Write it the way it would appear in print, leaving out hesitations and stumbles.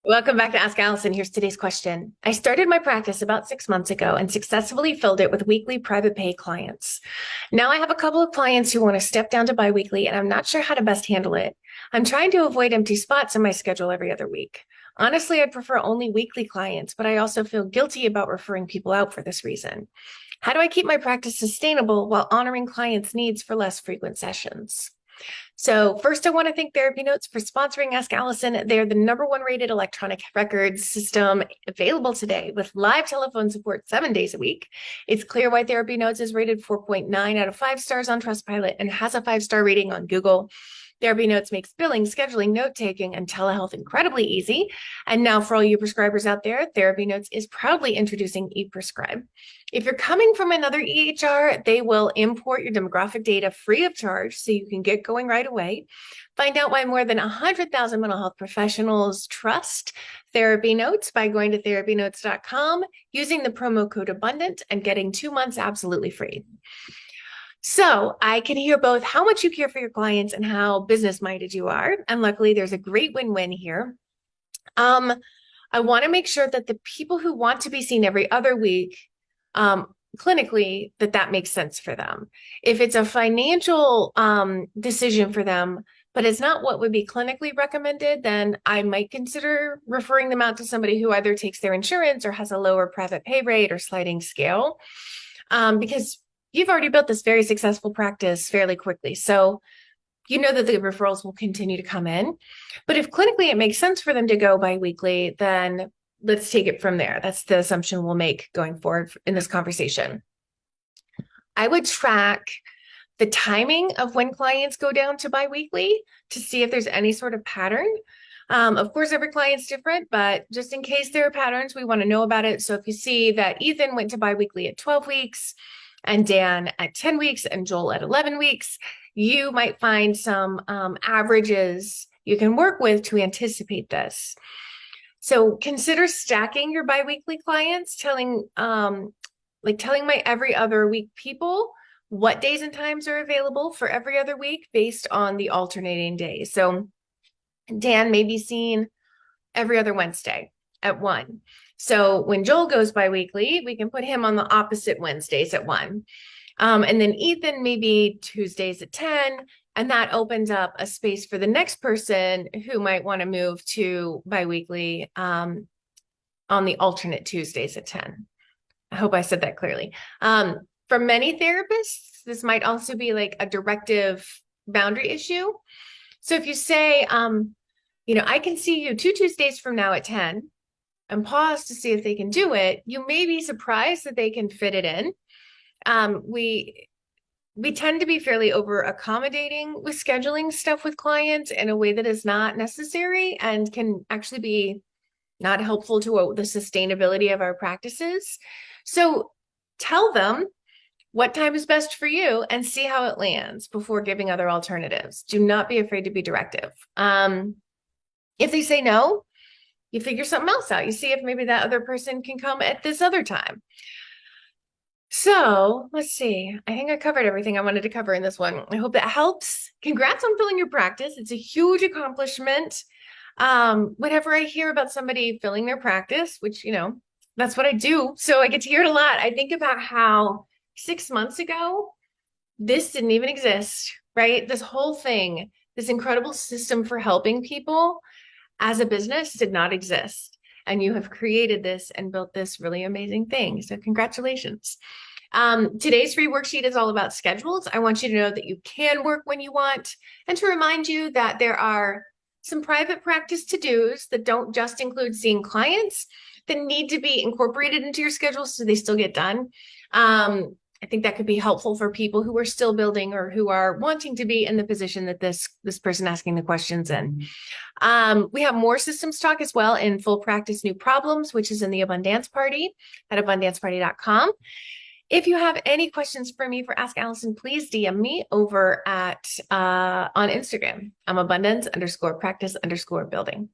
Welcome back to Ask Allison. Here's today's question. I started my practice about 6 months ago and successfully filled it with weekly private pay clients. Now I have a couple of clients who want to step down to biweekly, and I'm not sure how to best handle it. I'm trying to avoid empty spots in my schedule every other week. Honestly, I'd prefer only weekly clients, but I also feel guilty about referring people out for this reason. How do I keep my practice sustainable while honoring clients' needs for less frequent sessions? So first, I want to thank TherapyNotes for sponsoring Ask Allison. They're the #1 rated electronic records system available today with live telephone support 7 days a week. It's clear why TherapyNotes is rated 4.9 out of 5 stars on Trustpilot and has a 5-star rating on Google. TherapyNotes makes billing, scheduling, note-taking, and telehealth incredibly easy. And now for all you prescribers out there, TherapyNotes is proudly introducing ePrescribe. If you're coming from another EHR, they will import your demographic data free of charge so you can get going right away. Find out why more than 100,000 mental health professionals trust TherapyNotes by going to therapynotes.com, using the promo code ABUNDANT, and getting 2 months absolutely free. So I can hear both how much you care for your clients and how business-minded you are. And luckily, there's a great win-win here. I want to make sure that the people who want to be seen every other week, clinically, that makes sense for them. If it's a financial decision for them, but it's not what would be clinically recommended, then I might consider referring them out to somebody who either takes their insurance or has a lower private pay rate or sliding scale, because you've already built this very successful practice fairly quickly. So you know that the referrals will continue to come in. But if clinically it makes sense for them to go biweekly, then let's take it from there. That's the assumption we'll make going forward in this conversation. I would track the timing of when clients go down to biweekly to see if there's any sort of pattern. Of course, every client's different, but just in case there are patterns, we want to know about it. So if you see that Ethan went to biweekly at 12 weeks, and Dan at 10 weeks, and Joel at 11 weeks, you might find some averages you can work with to anticipate this. So consider stacking your biweekly clients, telling my every other week people what days and times are available for every other week based on the alternating days. So Dan may be seen every other Wednesday at 1. So when Joel goes biweekly, we can put him on the opposite Wednesdays at 1. And then Ethan maybe Tuesdays at 10, and that opens up a space for the next person who might want to move to biweekly on the alternate Tuesdays at 10. I hope I said that clearly. For many therapists, this might also be like a directive boundary issue. So if you say, I can see you 2 Tuesdays from now at 10, and pause to see if they can do it, you may be surprised that they can fit it in. We tend to be fairly over accommodating with scheduling stuff with clients in a way that is not necessary and can actually be not helpful to the sustainability of our practices. So tell them what time is best for you and see how it lands before giving other alternatives. Do not be afraid to be directive. If they say no, you figure something else out. You see if maybe that other person can come at this other time. So let's see. I think I covered everything I wanted to cover in this one. I hope that helps. Congrats on filling your practice. It's a huge accomplishment. Whenever I hear about somebody filling their practice, which, that's what I do. So I get to hear it a lot. I think about how 6 months ago, this didn't even exist, right? This whole thing, this incredible system for helping people as a business did not exist. And you have created this and built this really amazing thing. So congratulations. Today's free worksheet is all about schedules. I want you to know that you can work when you want, and to remind you that there are some private practice to-dos that don't just include seeing clients that need to be incorporated into your schedule so they still get done. I think that could be helpful for people who are still building or who are wanting to be in the position that this person asking the questions in. We have more systems talk as well in Full Practice New Problems, which is in the Abundance Party at abundanceparty.com. If you have any questions for me for Ask Allison, please DM me over at on Instagram. I'm abundance_practice_building.